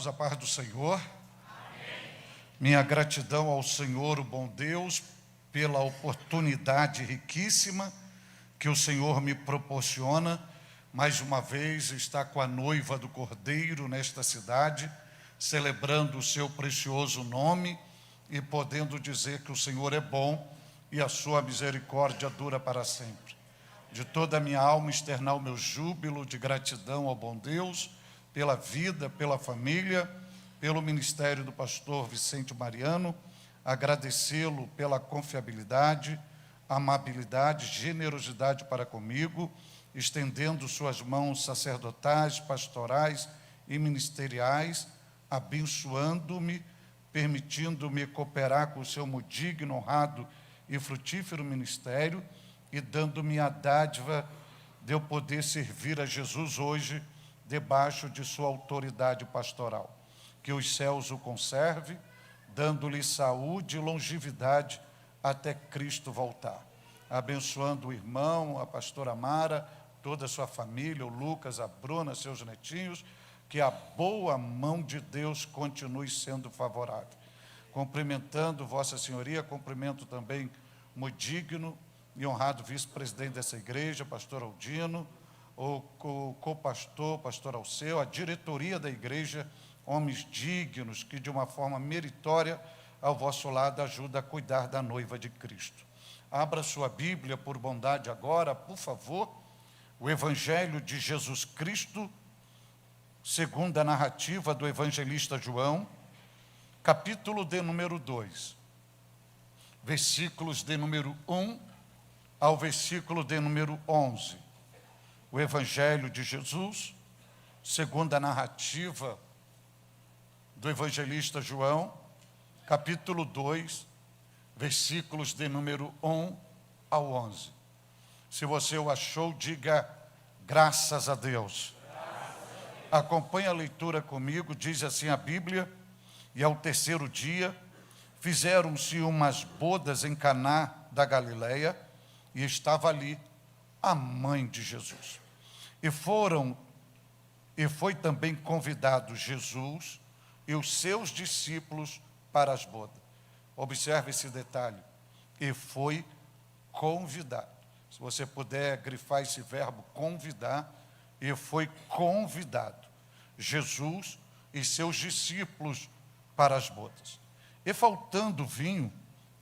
irmãos, a paz do Senhor. Amém. Minha gratidão ao Senhor, o bom Deus, pela oportunidade riquíssima que o Senhor me proporciona, mais uma vez, estar com a noiva do Cordeiro nesta cidade, celebrando o seu precioso nome e podendo dizer que o Senhor é bom e a sua misericórdia dura para sempre. De toda a minha alma externar o meu júbilo de gratidão ao bom Deus, pela vida, pela família, pelo ministério do pastor Vicente Mariano, agradecê-lo pela confiabilidade, amabilidade, generosidade para comigo, estendendo suas mãos sacerdotais, pastorais e ministeriais, abençoando-me, permitindo-me cooperar com o seu digno, honrado e frutífero ministério e dando-me a dádiva de eu poder servir a Jesus hoje, debaixo de sua autoridade pastoral. Que os céus o conserve, dando-lhe saúde e longevidade até Cristo voltar. Abençoando o irmão, a pastora Mara, toda a sua família, o Lucas, a Bruna, seus netinhos, que a boa mão de Deus continue sendo favorável. Cumprimentando Vossa Senhoria, cumprimento também o digno e honrado vice-presidente dessa igreja, pastor Aldino, o co-pastor, pastor Alceu, a diretoria da igreja, homens dignos que de uma forma meritória ao vosso lado ajuda a cuidar da noiva de Cristo. Abra sua Bíblia por bondade agora, por favor, o Evangelho de Jesus Cristo, segundo a narrativa do evangelista João, capítulo de número 2, versículos de número 1 ao versículo de número 11. O Evangelho de Jesus, segundo a narrativa do evangelista João, capítulo 2, versículos de número 1 ao 11. Se você o achou, diga graças a Deus. Acompanhe a leitura comigo, diz assim a Bíblia: e ao terceiro dia fizeram-se umas bodas em Caná da Galileia, e estava ali a mãe de Jesus. E foi também convidado Jesus e os seus discípulos para as bodas. Observe esse detalhe. E foi convidado. Se você puder grifar esse verbo convidar, e foi convidado Jesus e seus discípulos para as bodas. E faltando vinho,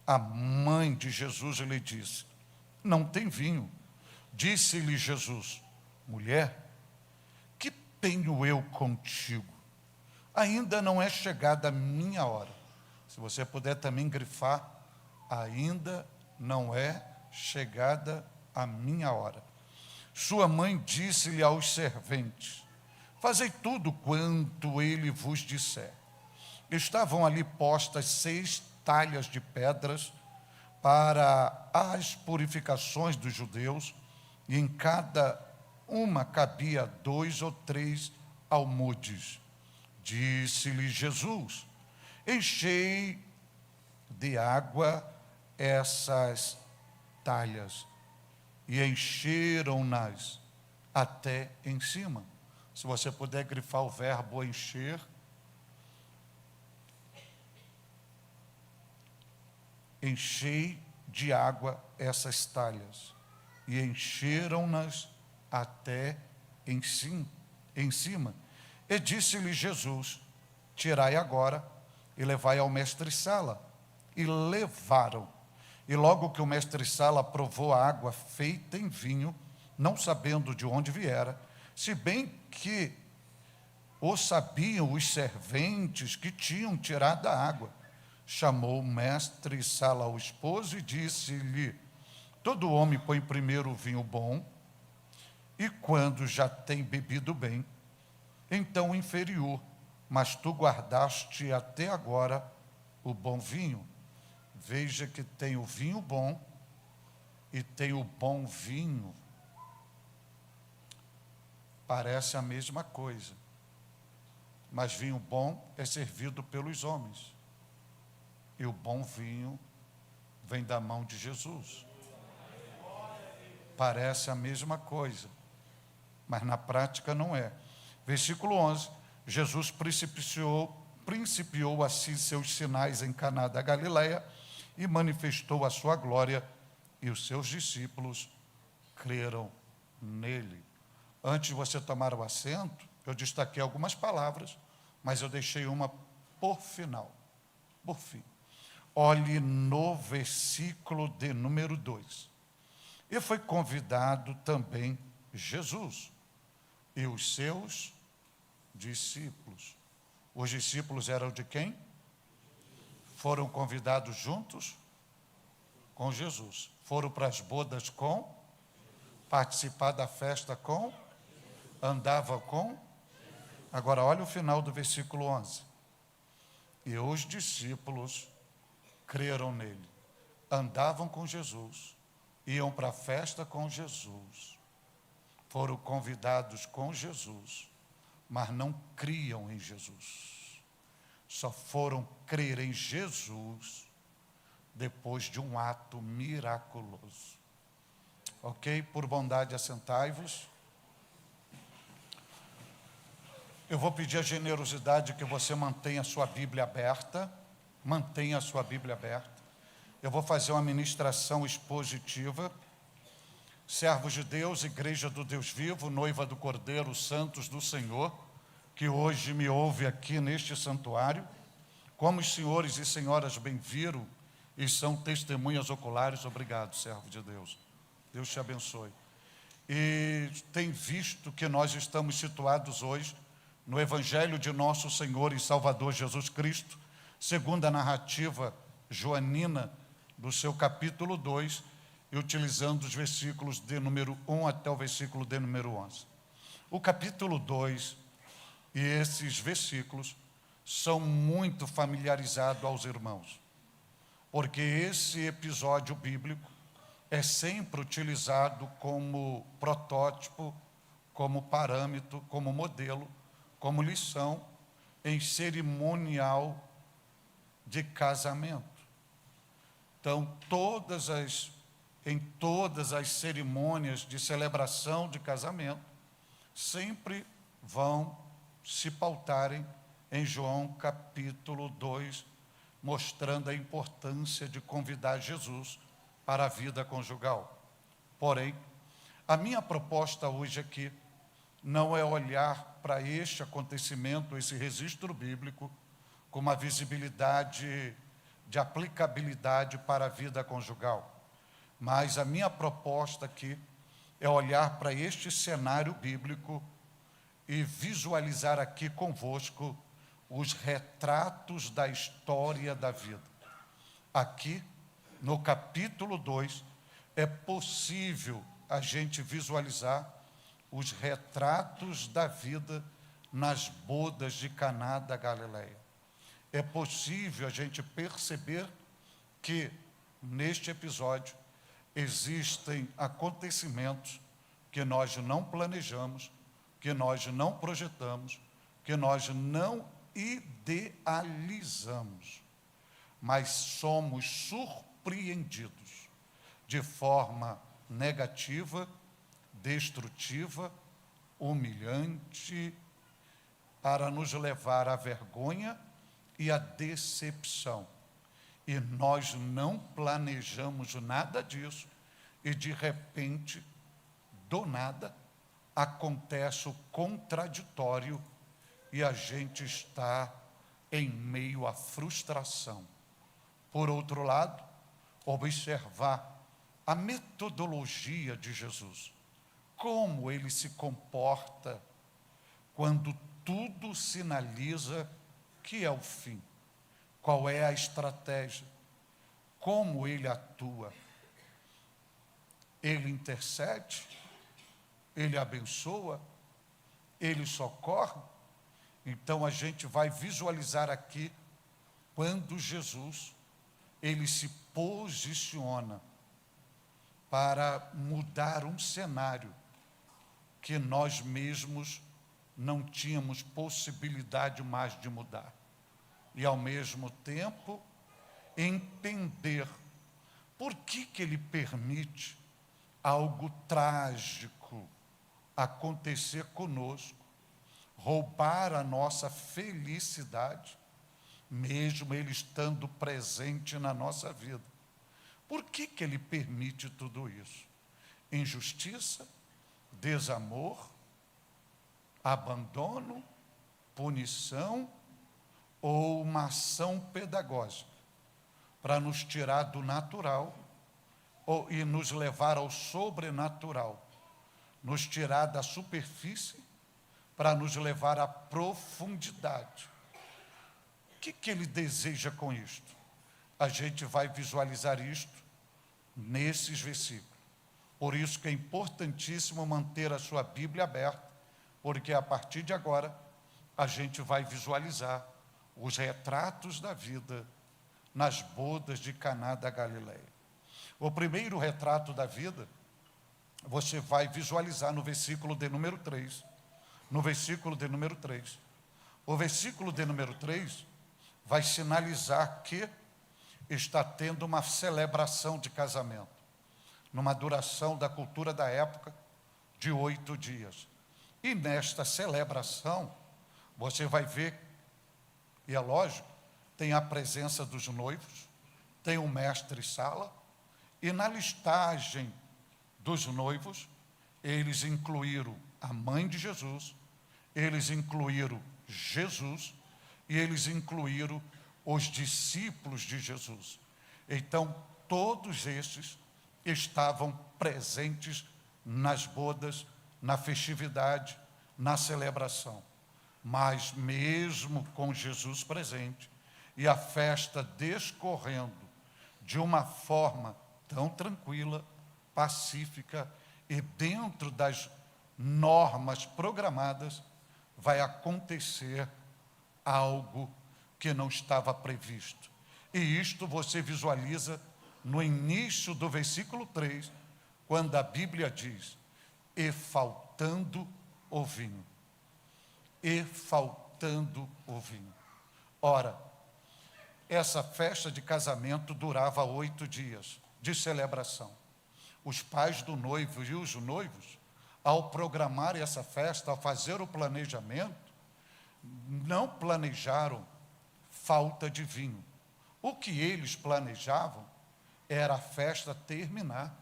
a mãe de Jesus lhe disse: não tem vinho. Disse-lhe Jesus: mulher, que tenho eu contigo? Ainda não é chegada a minha hora. Se você puder também grifar, ainda não é chegada a minha hora. Sua mãe disse-lhe aos serventes: fazei tudo quanto ele vos disser. Estavam ali postas 6 talhas de pedras para as purificações dos judeus, e em cada uma cabia 2 ou 3 almudes. Disse-lhe Jesus: enchei de água essas talhas. E encheram-nas até em cima. Se você puder grifar o verbo encher. Enchei de água essas talhas. E encheram-nas até em cima. E disse-lhe Jesus: tirai agora e levai ao mestre-sala. E levaram. E logo que o mestre-sala provou a água feita em vinho, não sabendo de onde viera, se bem que o sabiam os serventes que tinham tirado a água, chamou o mestre-sala ao esposo e disse-lhe: todo homem põe primeiro o vinho bom, e quando já tem bebido bem, então o inferior, mas tu guardaste até agora o bom vinho. Veja que tem o vinho bom e tem o bom vinho. Parece a mesma coisa, mas vinho bom é servido pelos homens. E o bom vinho vem da mão de Jesus. Parece a mesma coisa, mas na prática não é. Versículo 11. Jesus principiou assim seus sinais em Caná da Galileia e manifestou a sua glória, e os seus discípulos creram nele. Antes de você tomar o assento, eu destaquei algumas palavras, mas eu deixei uma por final, por fim. Olhe no versículo de número 2. E foi convidado também Jesus e os seus discípulos. Os discípulos eram de quem? Foram convidados juntos com Jesus. Foram para as bodas com, participar da festa com, andava com. Agora olha o final do versículo 11. E os discípulos creram nele, andavam com Jesus, iam para a festa com Jesus, foram convidados com Jesus, mas não criam em Jesus. Só foram crer em Jesus depois de um ato miraculoso. Ok? Por bondade, assentai-vos. Eu vou pedir a generosidade que você mantenha a sua Bíblia aberta. Mantenha a sua Bíblia aberta. Eu vou fazer uma ministração expositiva. Servos de Deus, Igreja do Deus vivo, noiva do Cordeiro, santos do Senhor, que hoje me ouve aqui neste santuário, como os senhores e senhoras bem viram e são testemunhas oculares, obrigado, servo de Deus. Deus te abençoe. E tem visto que nós estamos situados hoje no Evangelho de nosso Senhor e Salvador Jesus Cristo, segundo a narrativa joanina do seu capítulo 2, e utilizando os versículos de número 1 até o versículo de número 11. O capítulo 2 e esses versículos são muito familiarizados aos irmãos, porque esse episódio bíblico é sempre utilizado como protótipo, como parâmetro, como modelo, como lição em cerimonial de casamento. Então, em todas as cerimônias de celebração de casamento, sempre vão se pautarem em João capítulo 2, mostrando a importância de convidar Jesus para a vida conjugal. Porém, a minha proposta hoje aqui não é olhar para este acontecimento, esse registro bíblico, com uma visibilidade de aplicabilidade para a vida conjugal. Mas a minha proposta aqui é olhar para este cenário bíblico e visualizar aqui convosco os retratos da história da vida. Aqui, no capítulo 2, é possível a gente visualizar os retratos da vida nas bodas de Caná da Galileia. É possível a gente perceber que, neste episódio, existem acontecimentos que nós não planejamos, que nós não projetamos, que nós não idealizamos, mas somos surpreendidos de forma negativa, destrutiva, humilhante, para nos levar à vergonha e à decepção. E nós não planejamos nada disso, e de repente, do nada, acontece o contraditório e a gente está em meio à frustração. Por outro lado, observar a metodologia de Jesus, como ele se comporta quando tudo sinaliza que é o fim. Qual é a estratégia? Como ele atua? Ele intercede? Ele abençoa? Ele socorre? Então a gente vai visualizar aqui quando Jesus, ele se posiciona para mudar um cenário que nós mesmos não tínhamos possibilidade mais de mudar. E, ao mesmo tempo, entender por que ele permite algo trágico acontecer conosco, roubar a nossa felicidade, mesmo Ele estando presente na nossa vida. Por que Ele permite tudo isso? Injustiça, desamor, abandono, punição ou uma ação pedagógica para nos tirar do natural e nos levar ao sobrenatural, nos tirar da superfície para nos levar à profundidade. O que Ele deseja com isto? A gente vai visualizar isto nesses versículos. Por isso que é importantíssimo manter a sua Bíblia aberta, porque a partir de agora a gente vai visualizar os retratos da vida nas bodas de Caná da Galileia. O primeiro retrato da vida, você vai visualizar no versículo de número 3. No versículo de número 3. O versículo de número 3 vai sinalizar que está tendo uma celebração de casamento, numa duração da cultura da época de 8 dias. E nesta celebração, você vai ver, e é lógico, tem a presença dos noivos, tem o mestre-sala, e na listagem dos noivos, eles incluíram a mãe de Jesus, eles incluíram Jesus, e eles incluíram os discípulos de Jesus. Então, todos estes estavam presentes nas bodas, na festividade, na celebração. Mas mesmo com Jesus presente e a festa discorrendo de uma forma tão tranquila, pacífica e dentro das normas programadas, vai acontecer algo que não estava previsto. E isto você visualiza no início do versículo 3, quando a Bíblia diz: e faltando o vinho. E faltando o vinho. Ora, essa festa de casamento durava 8 dias de celebração. Os pais do noivo e os noivos, ao programar essa festa, ao fazer o planejamento, não planejaram falta de vinho. O que eles planejavam era a festa terminar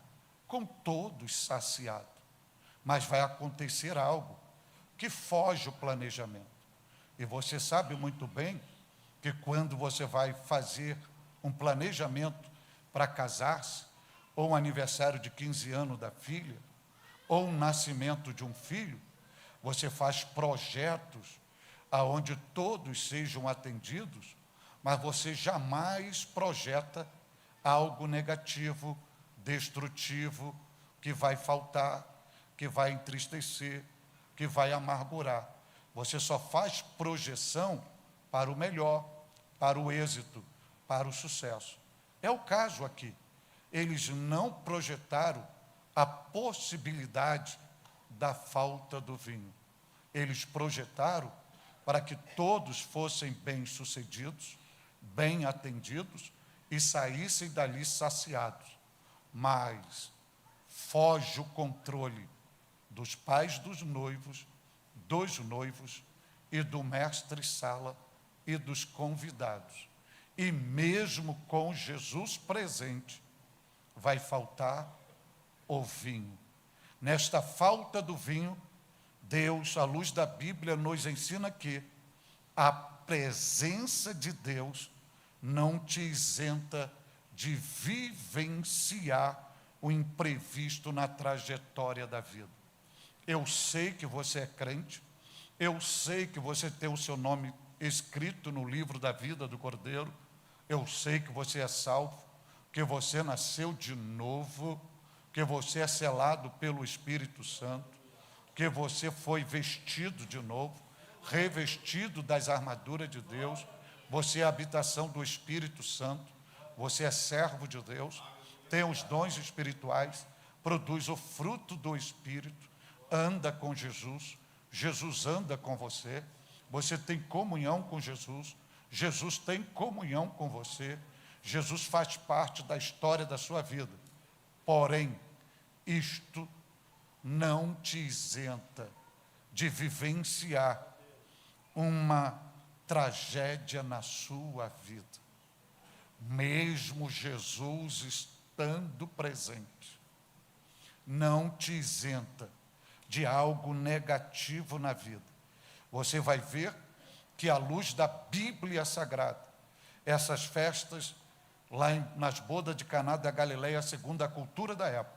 com todos saciados. Mas vai acontecer algo que foge o planejamento. E você sabe muito bem que quando você vai fazer um planejamento para casar-se, ou um aniversário de 15 anos da filha, ou um nascimento de um filho, você faz projetos aonde todos sejam atendidos, mas você jamais projeta algo negativo, destrutivo, que vai faltar, que vai entristecer, que vai amargurar. Você só faz projeção para o melhor, para o êxito, para o sucesso. É o caso aqui. Eles não projetaram a possibilidade da falta do vinho. Eles projetaram para que todos fossem bem-sucedidos, bem atendidos e saíssem dali saciados. Mas foge o controle dos pais dos noivos e do mestre-sala e dos convidados. E mesmo com Jesus presente, vai faltar o vinho. Nesta falta do vinho, Deus, à luz da Bíblia, nos ensina que a presença de Deus não te isenta de vivenciar o imprevisto na trajetória da vida. Eu sei que você é crente, eu sei que você tem o seu nome escrito no livro da vida do Cordeiro, eu sei que você é salvo, que você nasceu de novo, que você é selado pelo Espírito Santo, que você foi vestido de novo, revestido das armaduras de Deus, você é a habitação do Espírito Santo, você é servo de Deus, tem os dons espirituais, produz o fruto do Espírito, anda com Jesus, Jesus anda com você, você tem comunhão com Jesus, Jesus tem comunhão com você, Jesus faz parte da história da sua vida. Porém, isto não te isenta de vivenciar uma tragédia na sua vida, mesmo Jesus estando presente, não te isenta de algo negativo na vida. Você vai ver que, à luz da Bíblia Sagrada, essas festas, lá nas bodas de Caná da Galileia, segundo a cultura da época,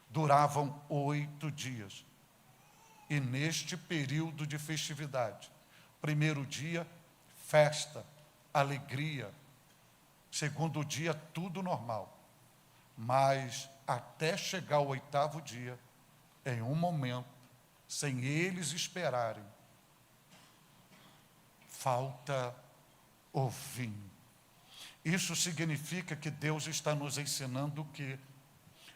duravam 8 dias. E neste período de festividade, primeiro dia, festa, alegria. Segundo dia, tudo normal. Mas até chegar ao 8º dia, em um momento, sem eles esperarem, falta o vinho. Isso significa que Deus está nos ensinando que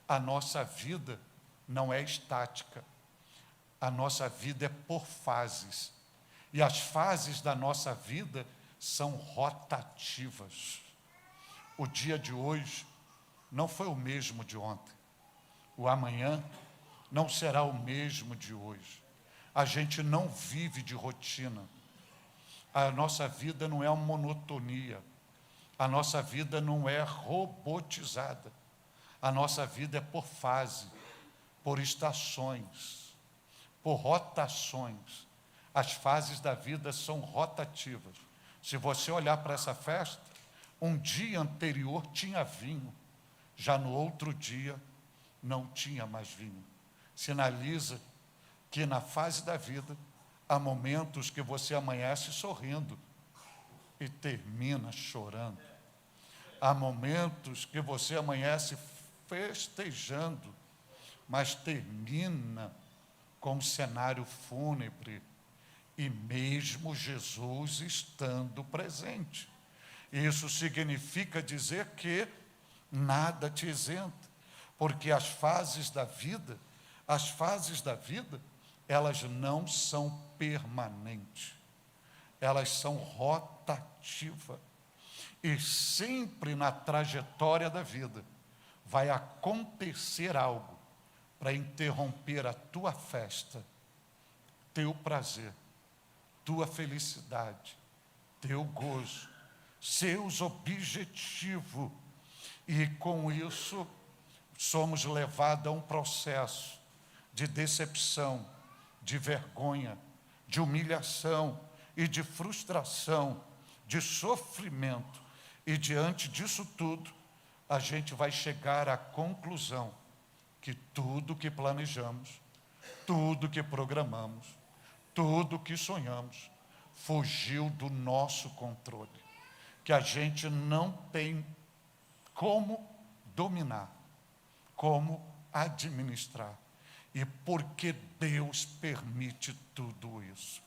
a nossa vida não é estática. A nossa vida é por fases. E as fases da nossa vida são rotativas. O dia de hoje não foi o mesmo de ontem. O amanhã não será o mesmo de hoje. A gente não vive de rotina. A nossa vida não é uma monotonia. A nossa vida não é robotizada. A nossa vida é por fase, por estações, por rotações. As fases da vida são rotativas. Se você olhar para essa festa, um dia anterior tinha vinho, já no outro dia não tinha mais vinho. Sinaliza que na fase da vida há momentos que você amanhece sorrindo e termina chorando. Há momentos que você amanhece festejando, mas termina com um cenário fúnebre, e mesmo Jesus estando presente. Isso significa dizer que nada te isenta, porque as fases da vida, elas não são permanentes, elas são rotativas. E sempre na trajetória da vida vai acontecer algo para interromper a tua festa, teu prazer, tua felicidade, teu gozo, seus objetivos. E com isso somos levados a um processo de decepção, de vergonha, de humilhação e de frustração, de sofrimento. E diante disso tudo, a gente vai chegar à conclusão que tudo que planejamos, tudo que programamos, tudo que sonhamos, fugiu do nosso controle, que a gente não tem como dominar, como administrar. E porque Deus permite tudo isso?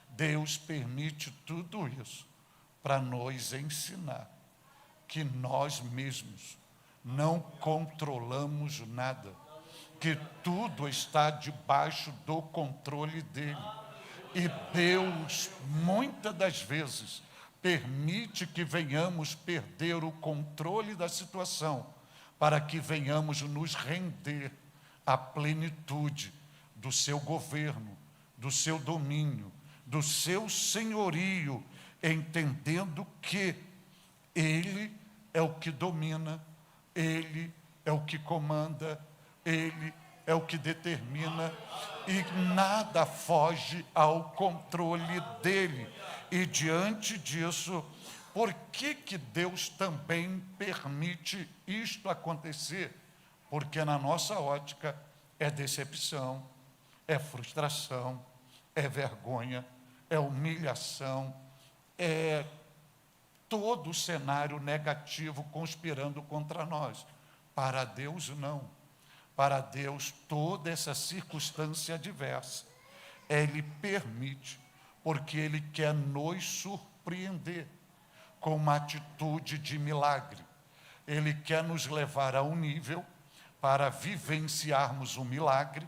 Deus permite tudo isso para nos ensinar que nós mesmos não controlamos nada, que tudo está debaixo do controle dele. E Deus, muitas das vezes, permite que venhamos perder o controle da situação, para que venhamos nos render à plenitude do seu governo, do seu domínio, do seu senhorio, entendendo que Ele é o que domina, Ele é o que comanda, Ele é o que determina, e nada foge ao controle dele. E diante disso, por que Deus também permite isto acontecer? Porque na nossa ótica é decepção, é frustração, é vergonha, é humilhação, é todo o cenário negativo conspirando contra nós. Para Deus, não. Para Deus, toda essa circunstância adversa, Ele permite, porque Ele quer nos surpreender com uma atitude de milagre. Ele quer nos levar a um nível para vivenciarmos o milagre,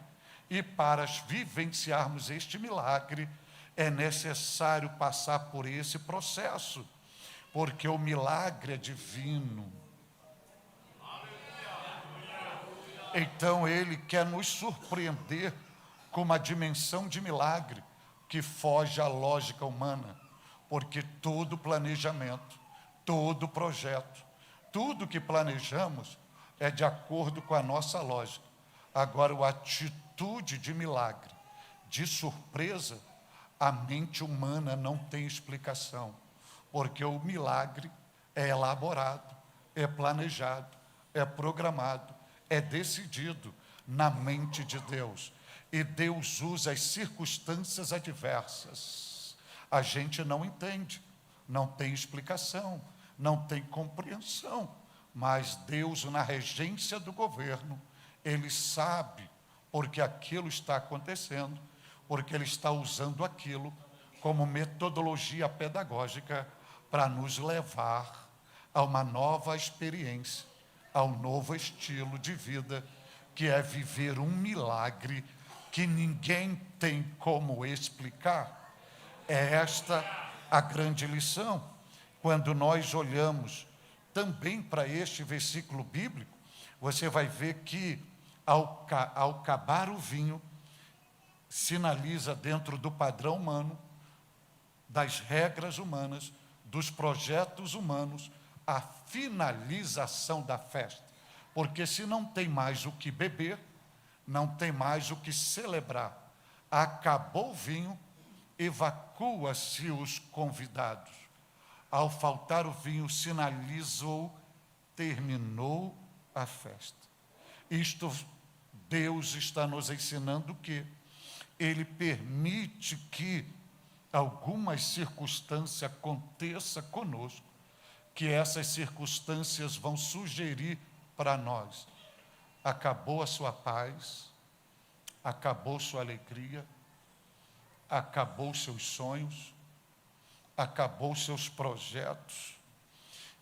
e para vivenciarmos este milagre, é necessário passar por esse processo, porque o milagre é divino. Então Ele quer nos surpreender com uma dimensão de milagre, que foge à lógica humana, porque todo planejamento, todo projeto, tudo que planejamos é de acordo com a nossa lógica. Agora, a atitude de milagre, de surpresa, a mente humana não tem explicação, porque o milagre é elaborado, é planejado, é programado, é decidido na mente de Deus. E Deus usa as circunstâncias adversas. A gente não entende, não tem explicação, não tem compreensão, mas Deus, na regência do governo, Ele sabe porque aquilo está acontecendo, porque Ele está usando aquilo como metodologia pedagógica para nos levar a uma nova experiência, ao novo estilo de vida, que é viver um milagre que ninguém tem como explicar. É esta a grande lição. Quando nós olhamos também para este versículo bíblico, você vai ver que ao acabar o vinho, sinaliza dentro do padrão humano, das regras humanas, dos projetos humanos, a finalização da festa. Porque se não tem mais o que beber, não tem mais o que celebrar. Acabou o vinho, evacua-se os convidados. Ao faltar o vinho, sinalizou, terminou a festa. Isto, Deus está nos ensinando que Ele permite que algumas circunstâncias aconteçam conosco, que essas circunstâncias vão sugerir para nós: acabou a sua paz, acabou sua alegria, acabou seus sonhos, acabou seus projetos.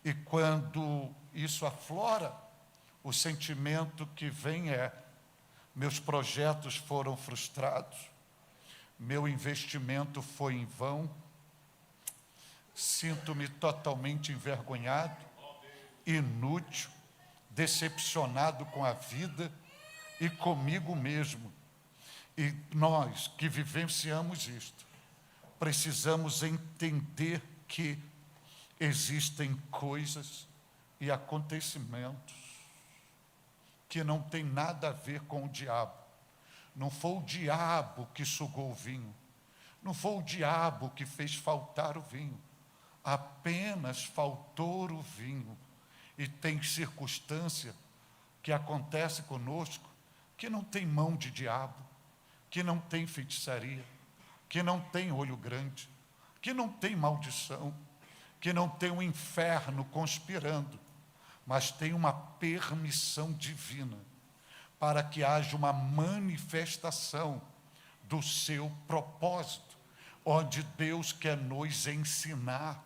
E quando isso aflora, o sentimento que vem é: meus projetos foram frustrados, meu investimento foi em vão, sinto-me totalmente envergonhado, inútil, decepcionado com a vida e comigo mesmo. E nós que vivenciamos isto, precisamos entender que existem coisas e acontecimentos que não tem nada a ver com o diabo. Não foi o diabo que sugou o vinho, não foi o diabo que fez faltar o vinho, apenas faltou o vinho. E tem circunstância que acontece conosco que não tem mão de diabo, que não tem feitiçaria, que não tem olho grande, que não tem maldição, que não tem o inferno conspirando, mas tem uma permissão divina para que haja uma manifestação do seu propósito, onde Deus quer nos ensinar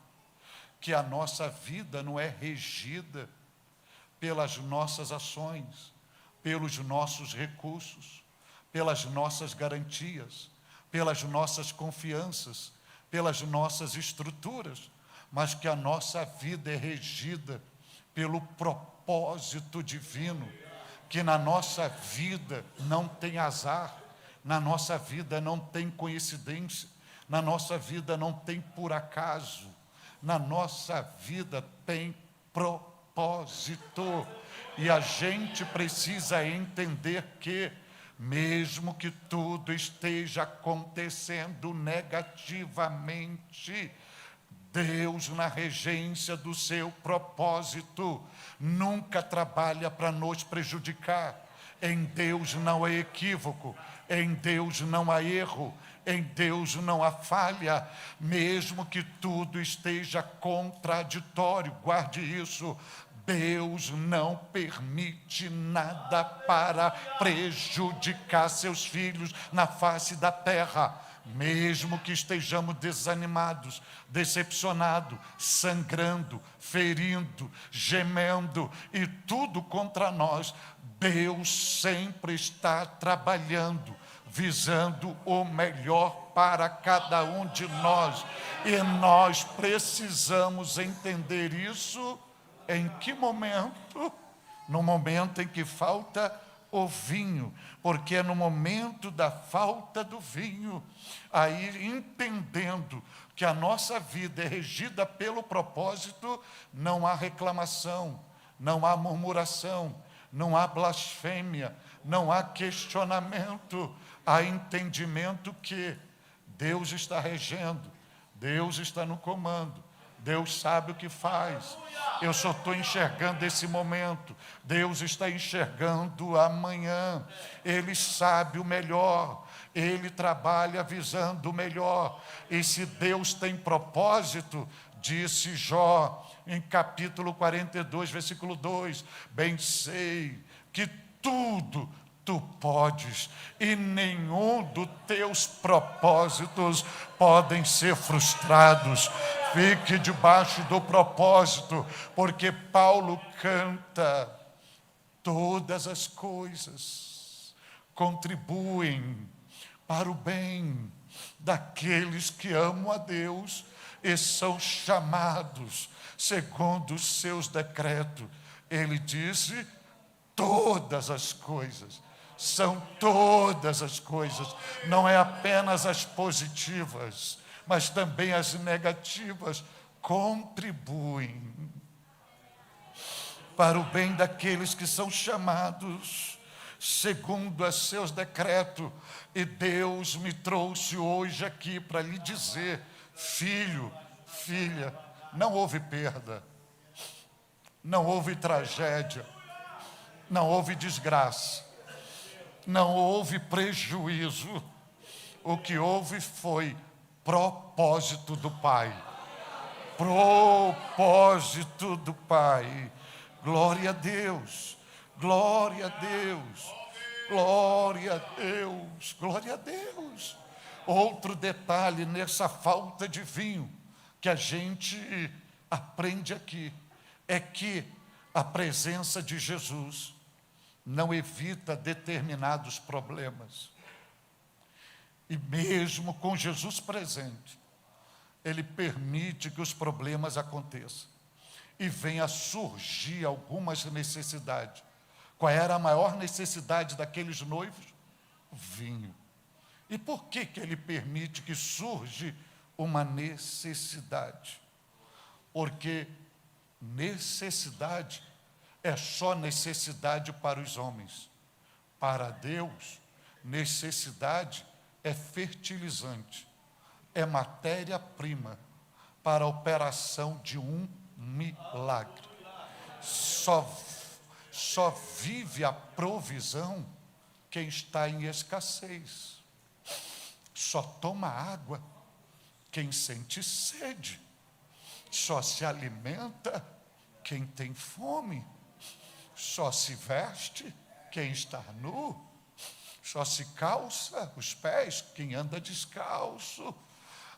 que a nossa vida não é regida pelas nossas ações, pelos nossos recursos, pelas nossas garantias, pelas nossas confianças, pelas nossas estruturas, mas que a nossa vida é regida pelo propósito divino, que na nossa vida não tem azar, na nossa vida não tem coincidência, na nossa vida não tem por acaso, na nossa vida tem propósito. E a gente precisa entender que, mesmo que tudo esteja acontecendo negativamente, Deus, na regência do seu propósito, nunca trabalha para nos prejudicar. Em Deus não há equívoco, em Deus não há erro, em Deus não há falha. Mesmo que tudo esteja contraditório, guarde isso, Deus não permite nada para prejudicar seus filhos na face da terra. Mesmo que estejamos desanimados, decepcionados, sangrando, ferindo, gemendo e tudo contra nós, Deus sempre está trabalhando, visando o melhor para cada um de nós. E nós precisamos entender isso em que momento? No momento em que falta o vinho, porque é no momento da falta do vinho, aí entendendo que a nossa vida é regida pelo propósito, não há reclamação, não há murmuração, não há blasfêmia, não há questionamento, há entendimento que Deus está regendo, Deus está no comando, Deus sabe o que faz. Eu só estou enxergando esse momento, Deus está enxergando amanhã, Ele sabe o melhor, Ele trabalha visando o melhor. E se Deus tem propósito, disse Jó, em capítulo 42, versículo 2, bem sei que tudo tu podes, e nenhum dos teus propósitos podem ser frustrados. Fique debaixo do propósito, porque Paulo canta: todas as coisas contribuem para o bem daqueles que amam a Deus e são chamados segundo os seus decretos. Ele disse: todas as coisas. São todas as coisas, não é apenas as positivas, mas também as negativas contribuem para o bem daqueles que são chamados segundo os seus decretos. E Deus me trouxe hoje aqui para lhe dizer: filho, filha, não houve perda, não houve tragédia, não houve desgraça, não houve prejuízo. O que houve foi propósito do Pai. Propósito do Pai. Glória a Deus, glória a Deus, glória a Deus, glória a Deus. Outro detalhe nessa falta de vinho que a gente aprende aqui é que a presença de Jesus não evita determinados problemas. E mesmo com Jesus presente, Ele permite que os problemas aconteçam. E venha a surgir algumas necessidades. Qual era a maior necessidade daqueles noivos? Vinho. E por que Ele permite que surja uma necessidade? Porque necessidade é só necessidade para os homens. Para Deus, necessidade é fertilizante, é matéria-prima para a operação de um milagre. Só vive a provisão quem está em escassez. Só toma água quem sente sede. Só se alimenta quem tem fome. Só se veste quem está nu. Só se calça os pés quem anda descalço.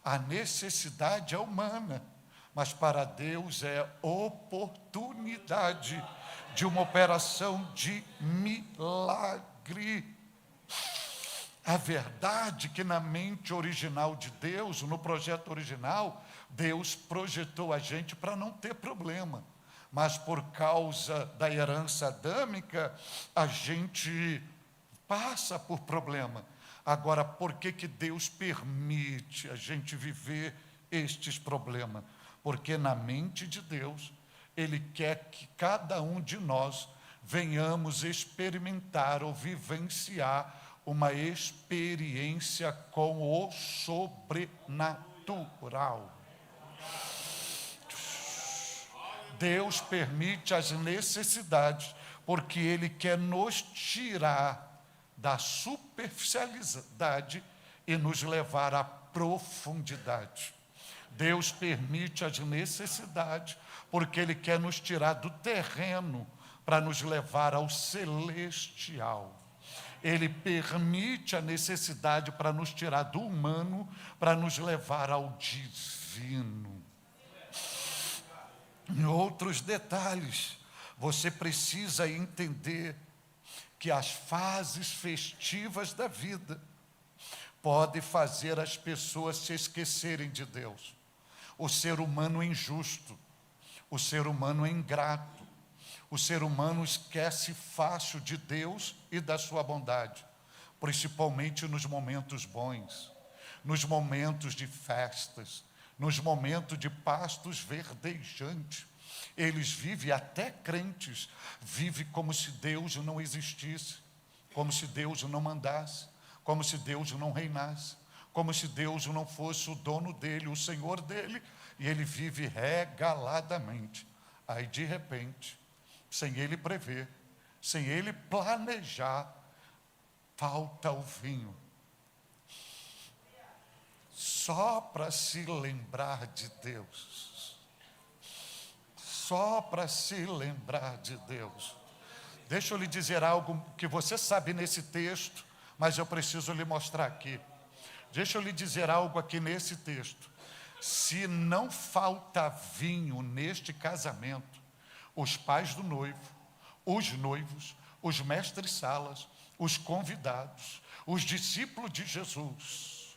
A necessidade é humana, mas para Deus é oportunidade de uma operação de milagre. A verdade é que na mente original de Deus, no projeto original, Deus projetou a gente para não ter problema. Mas por causa da herança adâmica, a gente passa por problema. Agora, por que Deus permite a gente viver estes problemas? Porque na mente de Deus, Ele quer que cada um de nós venhamos experimentar ou vivenciar uma experiência com o sobrenatural. Deus permite as necessidades, porque Ele quer nos tirar da superficialidade e nos levar à profundidade. Deus permite as necessidades, porque Ele quer nos tirar do terreno para nos levar ao celestial. Ele permite a necessidade para nos tirar do humano, para nos levar ao divino. Em outros detalhes, você precisa entender que as fases festivas da vida podem fazer as pessoas se esquecerem de Deus. O ser humano é injusto, o ser humano é ingrato, O ser humano esquece fácil de Deus e da sua bondade, principalmente nos momentos bons, nos momentos de festas, nos momentos de pastos verdejantes. Eles vivem, até crentes, vivem como se Deus não existisse, como se Deus não mandasse, como se Deus não reinasse, como se Deus não fosse o dono dele, o Senhor dele, e ele vive regaladamente. Aí, de repente, sem ele prever, sem ele planejar, falta o vinho. Só para se lembrar de Deus. Só para se lembrar de Deus. Deixa eu lhe dizer algo que você sabe nesse texto, mas eu preciso lhe mostrar aqui. Deixa eu lhe dizer algo aqui nesse texto. Se não falta vinho neste casamento, os pais do noivo, os noivos, os mestres-salas, os convidados, os discípulos de Jesus,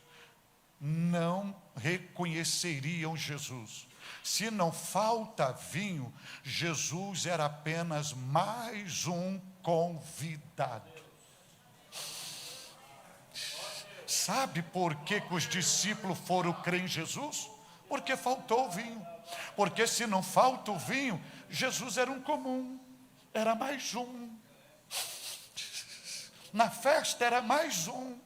não reconheceriam Jesus. Se não falta vinho, Jesus era apenas mais um convidado. Sabe por que os discípulos foram crer em Jesus? Porque faltou o vinho. Porque se não falta o vinho, Jesus era um comum, era mais um. Na festa era mais um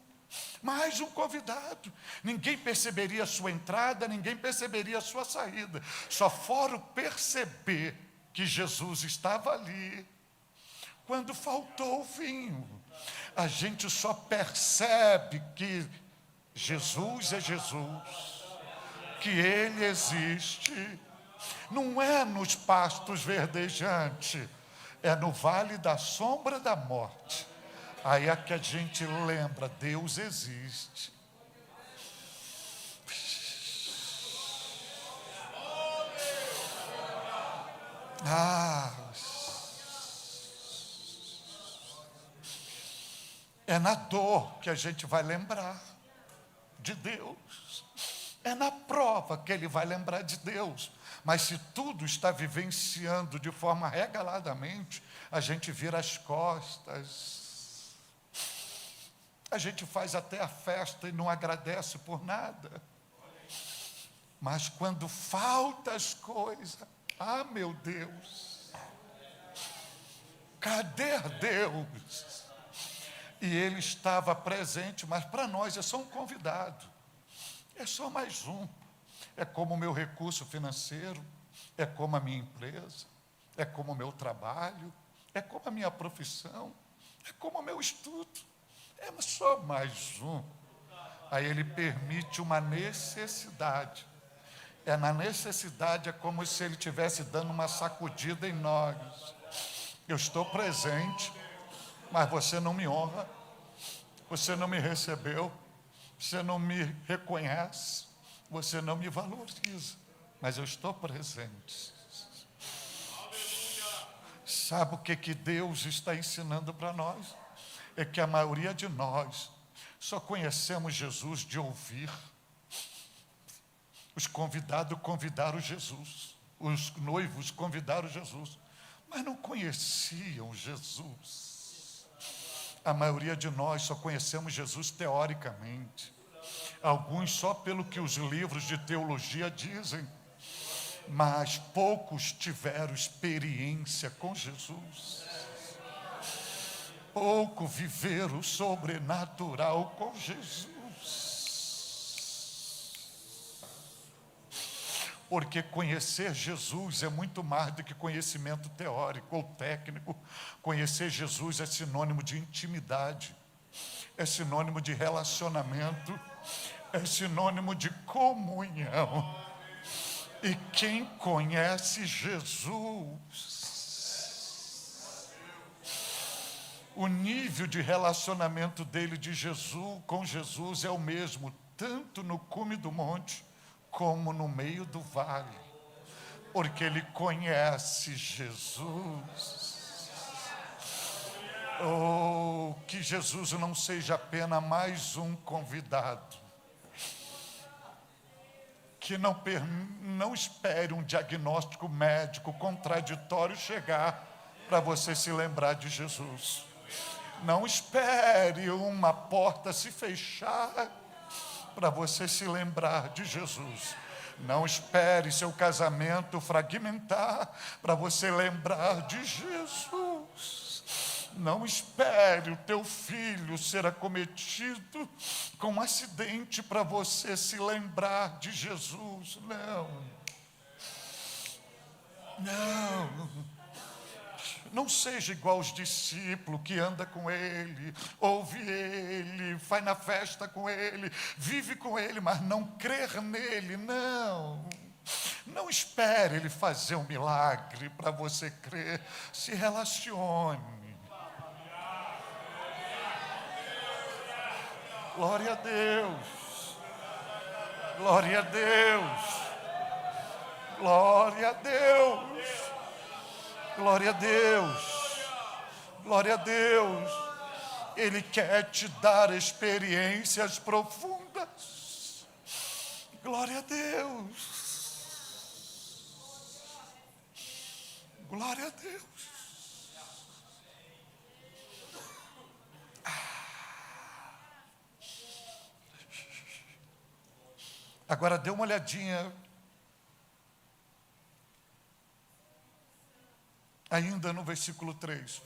convidado. Ninguém perceberia a sua entrada, ninguém perceberia a sua saída. Só foram perceber que Jesus estava ali quando faltou o vinho. A gente só percebe que Jesus é Jesus, que Ele existe. Não é nos pastos verdejantes, é no vale da sombra da morte. Aí é que a gente lembra, Deus existe. É na dor que a gente vai lembrar de Deus. É na prova que ele vai lembrar de Deus. Mas se tudo está vivenciando de forma regaladamente, a gente vira as costas. A gente faz até a festa e não agradece por nada. Mas quando faltam as coisas, meu Deus, cadê Deus? E ele estava presente, mas para nós é só um convidado, é só mais um. É como o meu recurso financeiro, é como a minha empresa, é como o meu trabalho, é como a minha profissão, é como o meu estudo, é só mais um. Aí ele permite uma necessidade. É na necessidade, é como se ele estivesse dando uma sacudida em nós. Eu estou presente, mas você não me honra, você não me recebeu, você não me reconhece, você não me valoriza, mas eu estou presente. Sabe o que Deus está ensinando para nós? É que a maioria de nós só conhecemos Jesus de ouvir. Os convidados convidaram Jesus, os noivos convidaram Jesus, mas não conheciam Jesus. A maioria de nós só conhecemos Jesus teoricamente, alguns só pelo que os livros de teologia dizem, mas poucos tiveram experiência com Jesus. Pouco viveram o sobrenatural com Jesus. Porque conhecer Jesus é muito mais do que conhecimento teórico ou técnico. Conhecer Jesus é sinônimo de intimidade, é sinônimo de relacionamento, é sinônimo de comunhão. E quem conhece Jesus, o nível de relacionamento dele com Jesus é o mesmo, tanto no cume do monte, como no meio do vale, porque ele conhece Jesus. Oh, que Jesus não seja apenas mais um convidado, que não espere um diagnóstico médico contraditório chegar para você se lembrar de Jesus. Não espere uma porta se fechar para você se lembrar de Jesus. Não espere seu casamento fragmentar para você lembrar de Jesus. Não espere o teu filho ser acometido com um acidente para você se lembrar de Jesus. Não seja igual aos discípulos que anda com ele, ouve ele, vai na festa com ele, vive com ele, mas não crer nele, não espere ele fazer um milagre para você crer, se relacione. Glória a Deus, glória a Deus, glória a Deus, glória a Deus, glória a Deus. Ele quer te dar experiências profundas. Glória a Deus, glória a Deus. Agora dê uma olhadinha ainda no versículo 3,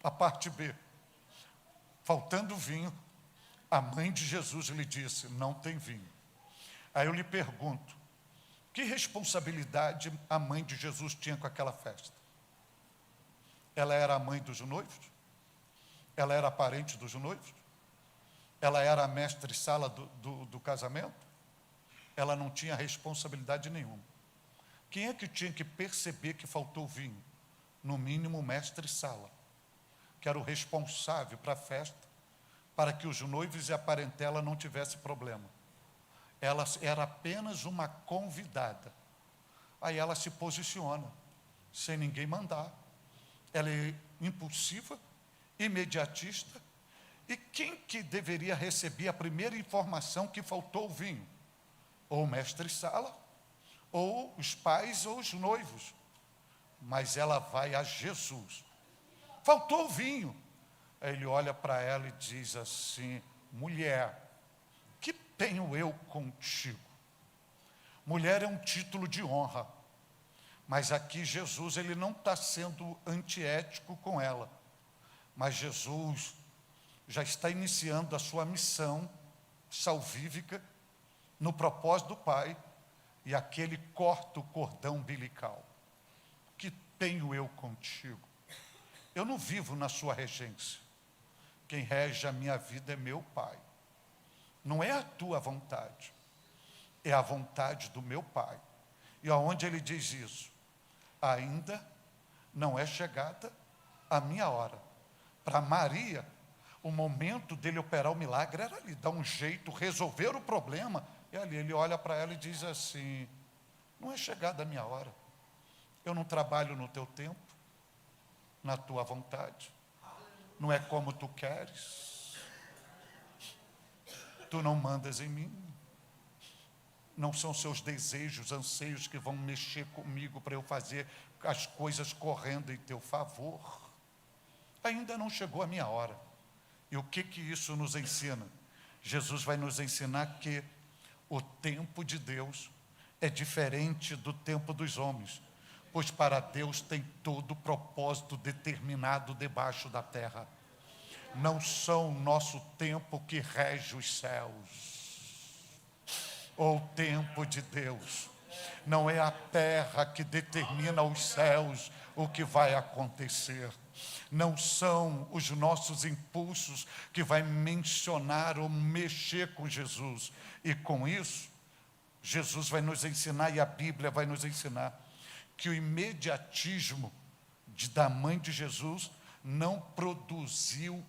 a parte B. Faltando vinho, a mãe de Jesus lhe disse: não tem vinho. Aí eu lhe pergunto, que responsabilidade a mãe de Jesus tinha com aquela festa? Ela era a mãe dos noivos? Ela era a parente dos noivos? Ela era a mestre-sala do casamento? Ela não tinha responsabilidade nenhuma. Quem é que tinha que perceber que faltou vinho? No mínimo o mestre-sala, que era o responsável para a festa, para que os noivos e a parentela não tivessem problema. Ela era apenas uma convidada. Aí ela se posiciona, sem ninguém mandar. Ela é impulsiva, imediatista. E quem que deveria receber a primeira informação que faltou o vinho? Ou o mestre-sala, ou os pais, ou os noivos. Mas ela vai a Jesus. Faltou o vinho. Aí ele olha para ela e diz assim: mulher, que tenho eu contigo? Mulher é um título de honra. Mas aqui Jesus, ele não está sendo antiético com ela. Mas Jesus já está iniciando a sua missão salvífica no propósito do Pai, e aqui ele corta o cordão umbilical. Que tenho eu contigo? Eu não vivo na sua regência. Quem rege a minha vida é meu Pai. Não é a tua vontade, é a vontade do meu Pai. E aonde ele diz isso? Ainda não é chegada a minha hora. Para Maria, o momento dele operar o milagre era ali, dar um jeito, resolver o problema. E ali ele olha para ela e diz assim: não é chegada a minha hora. Eu não trabalho no teu tempo, na tua vontade. Não é como tu queres. Tu não mandas em mim. Não são seus desejos, anseios que vão mexer comigo para eu fazer as coisas correndo em teu favor. Ainda não chegou a minha hora. E o que isso nos ensina? Jesus vai nos ensinar que o tempo de Deus é diferente do tempo dos homens, pois para Deus tem todo o propósito determinado debaixo da terra. Não são o nosso tempo que rege os céus, ou o tempo de Deus. Não é a terra que determina os céus o que vai acontecer. Não são os nossos impulsos que vai mencionar ou mexer com Jesus. E com isso, Jesus vai nos ensinar, e a Bíblia vai nos ensinar, que o imediatismo da mãe de Jesus não produziu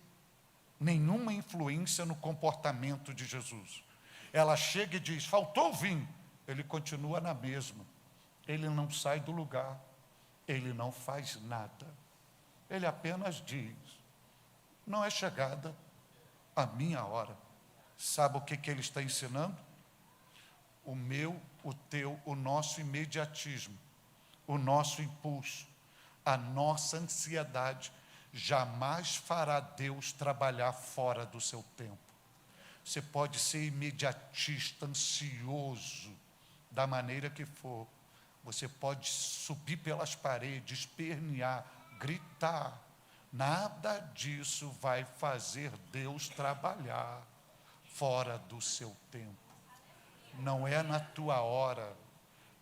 nenhuma influência no comportamento de Jesus. Ela chega e diz: faltou vinho. Ele continua na mesma. Ele não sai do lugar. Ele não faz nada. Ele apenas diz: não é chegada a minha hora. Sabe o que ele está ensinando? O meu, o teu, o nosso imediatismo, o nosso impulso, A nossa ansiedade jamais fará Deus trabalhar fora do seu tempo. Você pode ser imediatista, ansioso, da maneira que for. Você pode subir pelas paredes, espernear, gritar. Nada disso vai fazer Deus trabalhar fora do seu tempo. Não é na tua hora,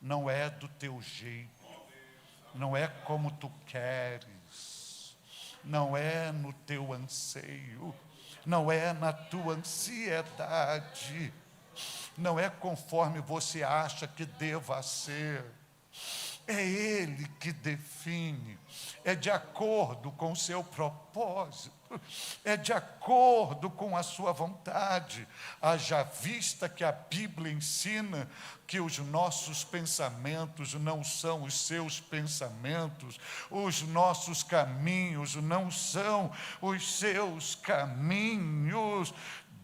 não é do teu jeito, não é como tu queres, não é no teu anseio, não é na tua ansiedade, não é conforme você acha que deva ser. É Ele que define, é de acordo com o seu propósito, é de acordo com a sua vontade. Haja vista que a Bíblia ensina que os nossos pensamentos não são os seus pensamentos, os nossos caminhos não são os seus caminhos.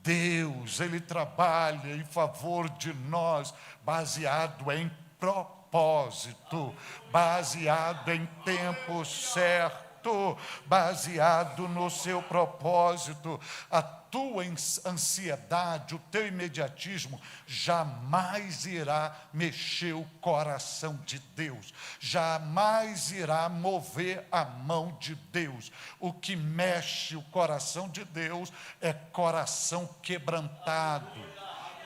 Deus, Ele trabalha em favor de nós, baseado em propósito, baseado em tempo certo, baseado no seu propósito. A tua ansiedade, o teu imediatismo jamais irá mexer o coração de Deus, jamais irá mover a mão de Deus. O que mexe o coração de Deus é coração quebrantado,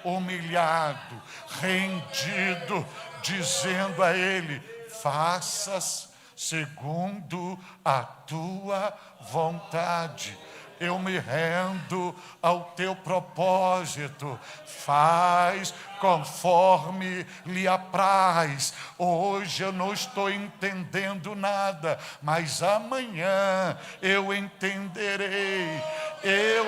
humilhado, rendido, dizendo a Ele: faças segundo a tua vontade. Eu me rendo ao teu propósito, faz conforme lhe apraz. Hoje eu não estou entendendo nada, mas amanhã eu entenderei. Eu,